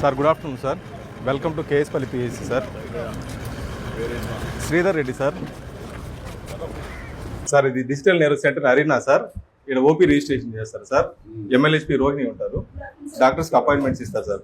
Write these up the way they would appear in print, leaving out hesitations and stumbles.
Sir good afternoon sir. Welcome to Kespalli PSC sir. Sridhar Reddy sir. Sir ఇది digital nerve centre arena sir. ఇక్కడ OP registration చేస్తారు sir. MLHP Rohini ఉంటారు. డాక్టర్స్కి appointments ఇస్తారు sir.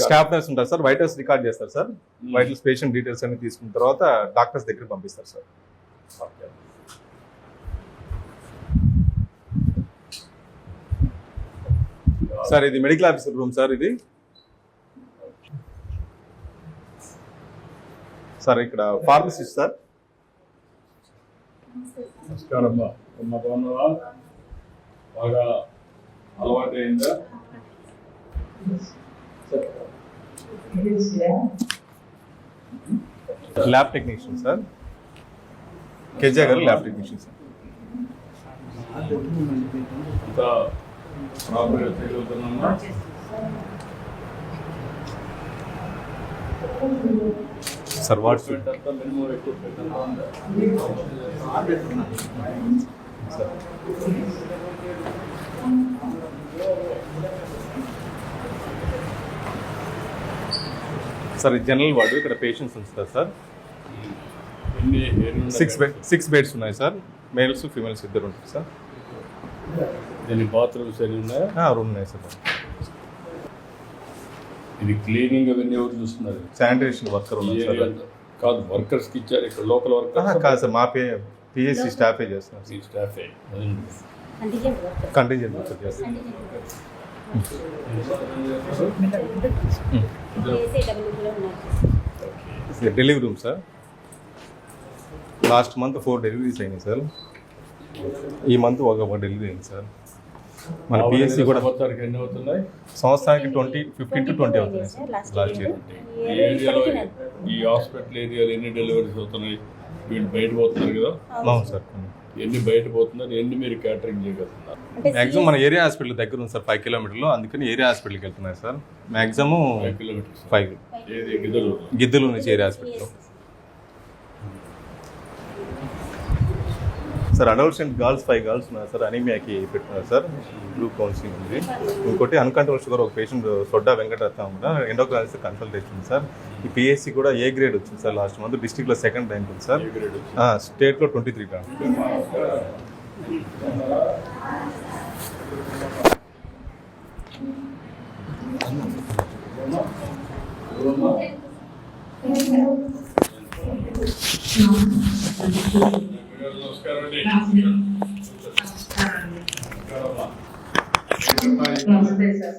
Staff nurse ఉంటారు sir. Vitals record చేస్తారు sir. Vitals patient details అన్ని తీసుకున్న తర్వాత డాక్టర్స్ దగ్గర పంపిస్తారు సార్. సార్ ఇది మెడికల్ ఆఫీసర్ రూమ్ సార్. ఇది సార్ ఇక్కడ ఫార్మసిస్ట్ సార్. నమస్కారం బాగున్నావా? బాగా అలవాటు అయిందా? Lab technician sir. కేజీ గారు ల్యాబ్ టెక్నీషియన్ సార్. అంతా ప్రాపర్గా చేయగలుగుతున్నామా? సార్ వాట్స్ అంతా మినిమం ఎక్కువ పెట్టాలా? సార్ సార్ ఇది జనరల్ వార్డు. ఇక్కడ పేషెంట్స్ ఉంచుతారు సార్. సిక్స్ బెడ్స్ ఉన్నాయి సార్. మేల్స్ ఫీమేల్స్ ఇద్దరు ఉంటారు సార్. దీని బాత్రూమ్స్ అన్ని ఉన్నాయా? రూమ్ ఉన్నాయి సార్. ఇది క్లీనింగ్ అవన్నీ ఎవరు చూస్తున్నారు? శానిటేషన్ వర్కర్ ఉన్నారు సార్. కాదు, వర్కర్స్కి ఇచ్చారు. ఇక్కడ లోకల్ వర్కర్ కాదు సార్, మా పిఎస్సి స్టాఫే చేస్తున్నారు. ఈ స్టాఫే కంటింజెంట్ వర్కర్ చేస్తారు. Delivery room sir. Last month 4 deliveries అయినాయి సార్. ఈ మంత్ ఒక డెలివరీ అయింది సార్. మన పిఎస్సి కూడా ఎన్ని అవుతున్నాయి? సంవత్సరానికి 15 to 20 అవుతున్నాయి సార్. లాస్ట్ ఇయర్ ఈ ఏరియాలో, ఈ హాస్పిటల్ ఏరియాలో ఎన్ని డెలివరీస్ అవుతున్నాయి? వీళ్ళు బయట పోతున్నారు కదా? అవును సార్. ఎన్ని బయట పోతున్నారు, ఎన్ని మీరు క్యాటరింగ్ చేయగలుగుతున్నారు? మ్యాక్సిమం మన ఏరియా హాస్పిటల్ దగ్గర ఉంది సార్. 5 కిలోమీటర్లు. అందుకని ఏరియా హాస్పిటల్కి వెళ్తున్నాయి సార్. Maximum 5 kilometres. 5 ఏది గిద్దలు? గిద్దలు నుంచి area hospital sir. Adults and girls 5 girls ఉన్నారు సార్. అనీమియాకి పెట్టుకున్నారు సార్. గ్రూప్ కౌన్సిలింగ్ ఉంది. ఇంకోటి అన్కంట్రోల్ షుగర్ ఒక పేషెంట్ సొడ్డా వెంకటరత్నం కూడా ఎండోక్రైనస్ కన్సల్టేషన్ సార్. ఈ పిఎస్సి కూడా ఏ గ్రేడ్ వచ్చింది సార్. లాస్ట్ మంత్ డిస్ట్రిక్ట్లో 2nd ర్యాంక్ ఉంది సార్. స్టేట్లో 23 ర్యాంక్. నమస్కారం అండి. నమస్తే సార్.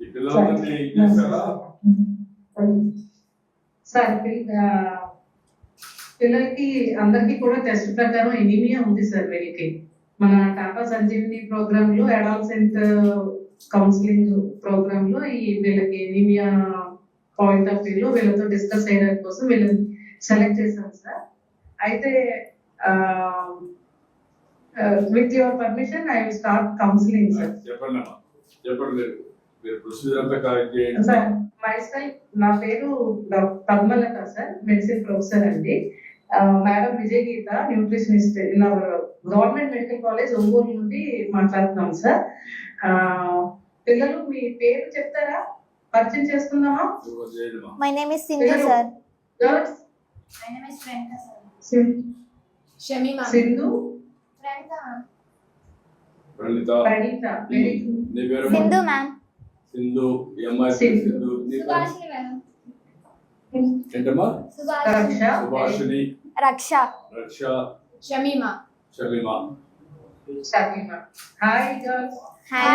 ఈ పిల్లలందరినీ ఏం చేస్తారా? సార్ పిల్లలకి అందరికీ కూడా టెస్ట్ ప్రకారం ఎనీమియా ఉంది సార్. వీళ్ళకి మన టాటా సంజీవిని ప్రోగ్రామ్ లో అడాల్సెంట్ కౌన్సిలింగ్ ప్రోగ్రామ్ లో ఈ వీళ్ళకి ఎనీమియా పాయింట్ ఆఫ్ వ్యూ లో వీళ్ళతో డిస్కస్ చేయడానికి కోసం వీళ్ళని సెలెక్ట్ చేశాం సార్. అయితే with your permission I will start counselling sir. చెప్పండి అమ్మా, చెప్పండి. మీరు ప్రొసీజర్ అంతా కరెక్ట్ చేయండి సార్. నా పేరు పద్మలత సార్. మెడిసిన్ ప్రొఫెసర్ అండి. Madam Vijay Geetha nutritionist in our government medical college Ongole నుండి మాట్లాడుతున్నాం సార్. పిల్లలు మీ పేరు చెప్తారా? పరిచయం చేసుకుందామా? My name is Sindhu sir. Girls? My name is Pranita sir. Shamima. Sindhu. Praneetha. Very good. నీ పేరు? Sindhu ma'am. సింధు. ఈ అమ్మాయి పేరు సింధు. నీ పేరు? Subhashini ma'am. ఏంటమ్మా? Raksha. సుభాషిణి. Raksha. రక్ష. Shamima. Shamima. Shamima. Hi girls. Hi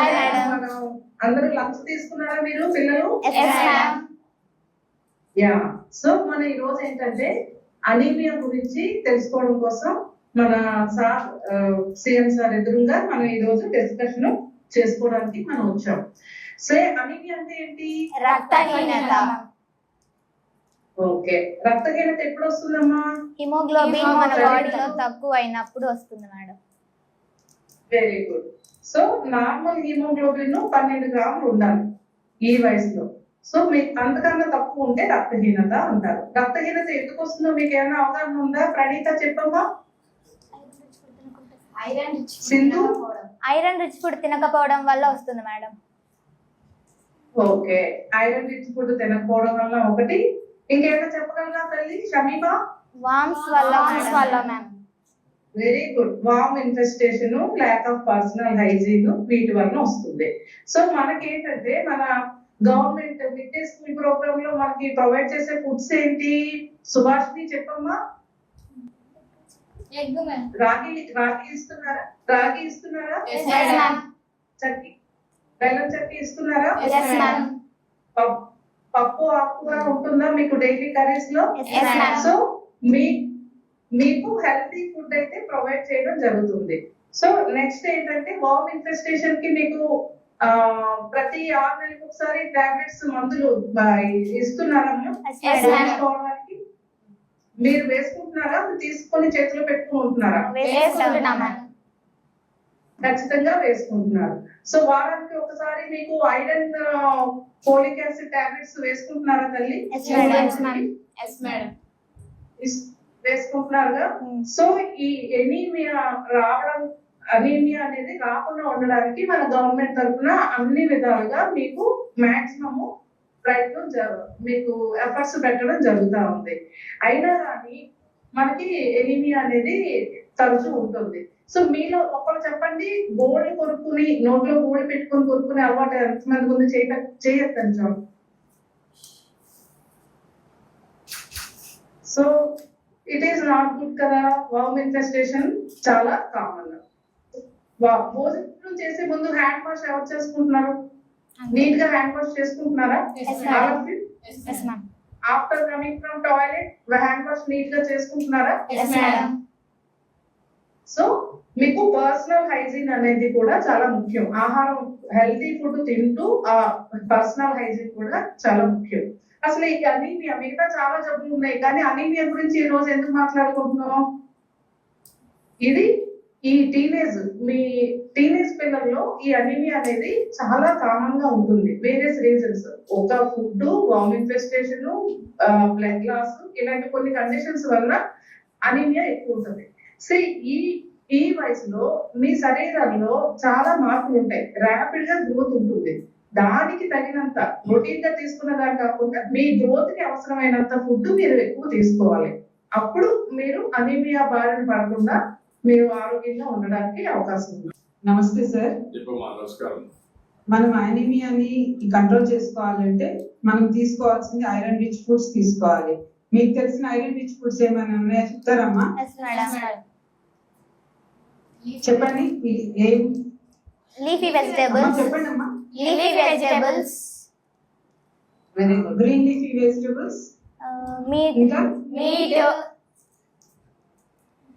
madam. అందరూ లంచ్ తీసుకున్నారా మీరు పిల్లలు? Yes ma'am. యా. సో మన ఈ రోజు ఏంటంటే అనీమియా గురించి తెలుసుకోవడం కోసం మన సార్ సిఎం సార్ ఎదురుగా మనం ఈ రోజు డిస్కషన్ చేసుకోవడానికి మనం వచ్చాం. సో అనీమియా అంటే ఏంటి? రక్తహీనత. ఓకే. రక్తహీనత ఎప్పుడు వస్తుందమ్మా? హిమోగ్లోబిన్ మన బాడీలో తక్కువ అయినప్పుడు వస్తుంది madam. Very good. So normal haemoglobin 12 గ్రాములు ఉండాలి ఈ వయసులో. సో మీకు అంతకన్నా తక్కువ ఉంటే రక్తహీనత అంటారు. రక్తహీనత ఎందుకు వస్తుందో మీకు ఏమైనా అవగాహన ఉందా? ప్రణీత చెప్పమ్మా. సింధు? ఐరన్ రిచ్ ఫుడ్ తినకపోవడం వల్ల వస్తుంది madam. Okay, iron rich food తినకపోవడం వల్ల ఒకటి. ఇంకేమైనా చెప్పగలరా తల్లి? షమీమా? వామ్స్ వల్ల ma'am. Very good. Worm infestation, lack of personal hygiene, వీటి వల్ల వస్తుంది. సో మనకేంటంటే మన government mid day school program లో మనకి ప్రొవైడ్ చేసే ఫుడ్స్ ఏంటి? సుభాష్ని చెప్పమ్మా. రాగి ఇస్తున్నారా? రాగి ఇస్తున్నారా? చక్కి, బెల్లం చక్కి ఇస్తున్నారా? పప్పు ఆకుకూర ఉంటుందా మీకు డైలీ కర్రీస్ లో? సో మీకు హెల్తీ ఫుడ్ అయితే ప్రొవైడ్ చేయడం జరుగుతుంది. సో నెక్స్ట్ ఏంటంటే వామ్ ఇన్ఫెస్టేషన్ కి మీకు ప్రతి 6 నెలలకు ఒకసారి టాబ్లెట్స్ మందులు ఇస్తున్నారమ్మా వేసుకోవడానికి. మీరు వేసుకుంటున్నారా? తీసుకొని చేతిలో పెట్టుకుంటున్నారా? ఖచ్చితంగా వేసుకుంటున్నారు. సో వారానికి ఒకసారి మీకు ఐరన్ ఫోలిక్ యాసిడ్ టాబ్లెట్స్ వేసుకుంటున్నారా తల్లి? వేసుకుంటున్నారుగా. సో ఈ అనీమియా అనేది రాకుండా ఉండడానికి మన గవర్నమెంట్ తరఫున అన్ని విధాలుగా మీకు మాక్సిమం ప్రయత్నం మీకు ఎఫర్ట్స్ పెట్టడం జరుగుతూ ఉంది. అయినా కానీ మనకి ఎనీమియా అనేది తరచూ ఉంటుంది. సో మీలో ఒకరు చెప్పండి, గోళ్ళు కొనుక్కుని నోట్లో గోళ్ళు పెట్టుకుని కొనుక్కునే అలవాటు ఎంతమంది ఉంది? చేయొద్దని చూడండి. So it is not good కదా. వామ్ ఇన్ఫెస్టేషన్ చాలా కామన్. భోజనం చేసే ముందు హ్యాండ్ వాష్ ఎవరు చేసుకుంటున్నారు? నీట్ గా హ్యాండ్ వాష్ చేసుకుంటున్నారా? After coming from toilet hand wash neat గా చేసుకుంటున్నారా? సో మీకు పర్సనల్ హైజీన్ అనేది కూడా చాలా ముఖ్యం. ఆహారం హెల్తీ ఫుడ్ తింటూ ఆ పర్సనల్ హైజీన్ కూడా చాలా ముఖ్యం. అసలు ఈ అనీమియా, మిగతా చాలా జబ్బులు ఉన్నాయి కానీ అనీమియా గురించి ఈ రోజు ఎందుకు మాట్లాడుకుంటున్నాం? ఇది ఈ మీ టీనేజ్ పిల్లల్లో ఈ అనీమియా అనేది చాలా కామన్ గా ఉంటుంది. వేరియస్ రీజన్స్, ఒక ఫుడ్, వామ్ ఇన్ఫెస్టేషన్, బ్లడ్ లాస్, ఇలాంటి కొన్ని కండిషన్స్ వల్ల అనీమియా ఎక్కువ ఉంటుంది. సో ఈ వయసులో మీ శరీరంలో చాలా మార్పులు ఉంటాయి. ర్యాపిడ్ గా గ్రోత్ ఉంటుంది. దానికి తగినంత ప్రోటీన్ గా తీసుకున్న దాని కాకుండా మీ గ్రోత్ కి అవసరమైనంత ఫుడ్ మీరు ఎక్కువ తీసుకోవాలి. అప్పుడు మీరు అనీమియా బారిన పడకుండా మీరు ఆరోగ్యంగా ఉండడానికి అవకాశం ఉంది. నమస్తే సార్. నమస్కారం. మనం అనీమియాని కంట్రోల్ చేసుకోవాలంటే మనం తీసుకోవాల్సింది ఐరన్ రిచ్ ఫుడ్స్ తీసుకోవాలి. మీకు తెలిసిన ఐరన్ రిచ్ ఫుడ్స్ ఏమైనా ఉన్నాయా చెప్తారమ్మా? చెప్పండి. ఏం? Leafy vegetables. చెప్పండి అమ్మా. Leafy vegetables. Very good. Green leafy vegetables. Meet. ఇంకా మీట్.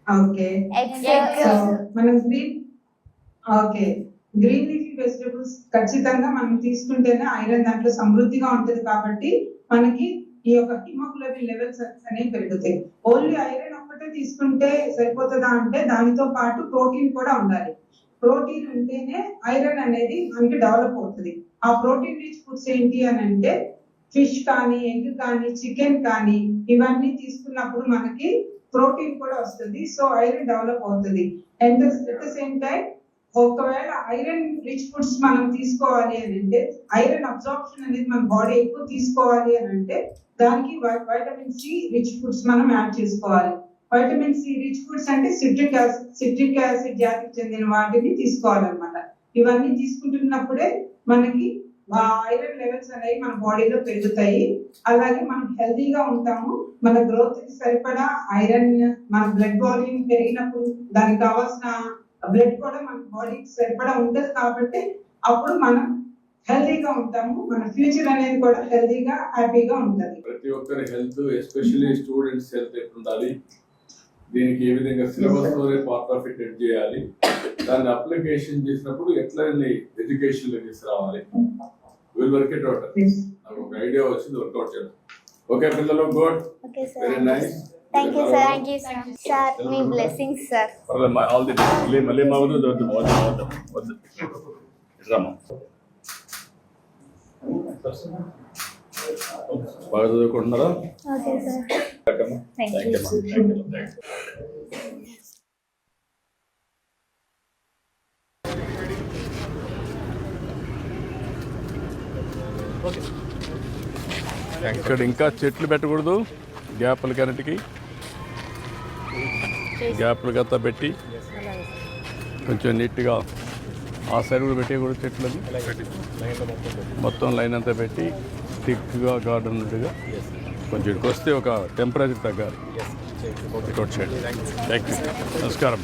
ఓకే. ఎగ్స్. మనం గ్రీన్ లీఫీ వెజిటబుల్స్ ఖచ్చితంగా మనం తీసుకుంటేనే ఐరన్ దాంట్లో సమృద్ధిగా ఉంటుంది కాబట్టి మనకి ఈ యొక్క హిమోగ్లోబిన్ లెవెల్స్ అనేవి పెరుగుతాయి. ఓన్లీ ఐరన్ ఒక్కటే తీసుకుంటే సరిపోతుందా అంటే దానితో పాటు ప్రోటీన్ కూడా ఉండాలి. ప్రోటీన్ ఉంటేనే ఐరన్ అనేది మనకి డెవలప్ అవుతుంది. ఆ ప్రోటీన్ రిచ్ ఫుడ్స్ ఏంటి అని అంటే ఫిష్ కానీ, ఎగ్ కానీ, చికెన్ కానీ ఇవన్నీ తీసుకున్నప్పుడు మనకి ప్రోటీన్ కూడా వస్తుంది. సో ఐరన్ డెవలప్ అవుతుంది. And at the same time ఒకవేళ ఐరన్ రిచ్ ఫుడ్స్ మనం తీసుకోవాలి అని అంటే, ఐరన్ అబ్జార్ప్షన్ అనేది మన బాడీ ఎక్కువ తీసుకోవాలి అని అంటే దానికి వైటమిన్ సి రిచ్ ఫుడ్స్ మనం యాడ్ చేసుకోవాలి. వైటమిన్ సి రిచ్ ఫుడ్స్ అంటే సిట్రిక్ యాసిడ్ జాతికి చెందిన వాటిని తీసుకోవాలన్నమాట. ఇవన్నీ తీసుకుంటున్నప్పుడే మనకి ఐరన్ లెవెల్స్ అనేవి మన బాడీలో పెరుగుతాయి. అలాగే మనం హెల్తీగా ఉంటాము. మన గ్రోత్ కి సరిపడా ఐరన్, మన బ్లడ్ వాల్యూమ్ పెరిగినప్పుడు దానికి కావాల్సిన బ్లడ్ కూడా మన బాడీకి సరిపడా ఉంటది కాబట్టి అప్పుడు మనం హెల్తీగా ఉంటాము. మన ఫ్యూచర్ అనేది కూడా హెల్తీగా, హ్యాపీగా ఉంటది. ప్రతి ఒక్కరి హెల్త్, ఎస్పెషల్లీ స్టూడెంట్స్ హెల్త్ ఎట్లుండాలి, దీనికి ఏ విధంగా సిలబస్ లోనే పార్ట్ ఆఫ్ ఇట్ చేయాలి, దాన్ని అప్లికేషన్ చేసినప్పుడు ఎట్లా ఎడ్యుకేషన్ లో తీసుకురావాలి, విల్ వర్క్ ఇట్ అవుట్. నాకు ఒక ఐడియా వచ్చింది, వర్కౌట్ చేద్దాం. ఓకే పిల్లలు, good, very nice. Thank you sir. Thank you sir. Sir మీ blessings sir. All the best. మళ్ళీ వద్దు ఇట్రామా. బాగా చదువుకుంటున్నారా? Okay sir. Thank you. ఇక్కడ ఇంకా చెట్లు పెట్టకూడదు, గ్యాప్లు కరెంట్కి గ్యాప్లు గత పెట్టి కొంచెం నీట్గా ఆ సైడ్ కూడా పెట్టేయకూడదు చెట్లని, మొత్తం లైన్ అంతా పెట్టి థిక్గా గార్డెన్ ఉన్నట్టుగా కొంచెం ఇక్కడికి వస్తే ఒక టెంపరేచర్ తగ్గాలి. Thank you. నమస్కారం.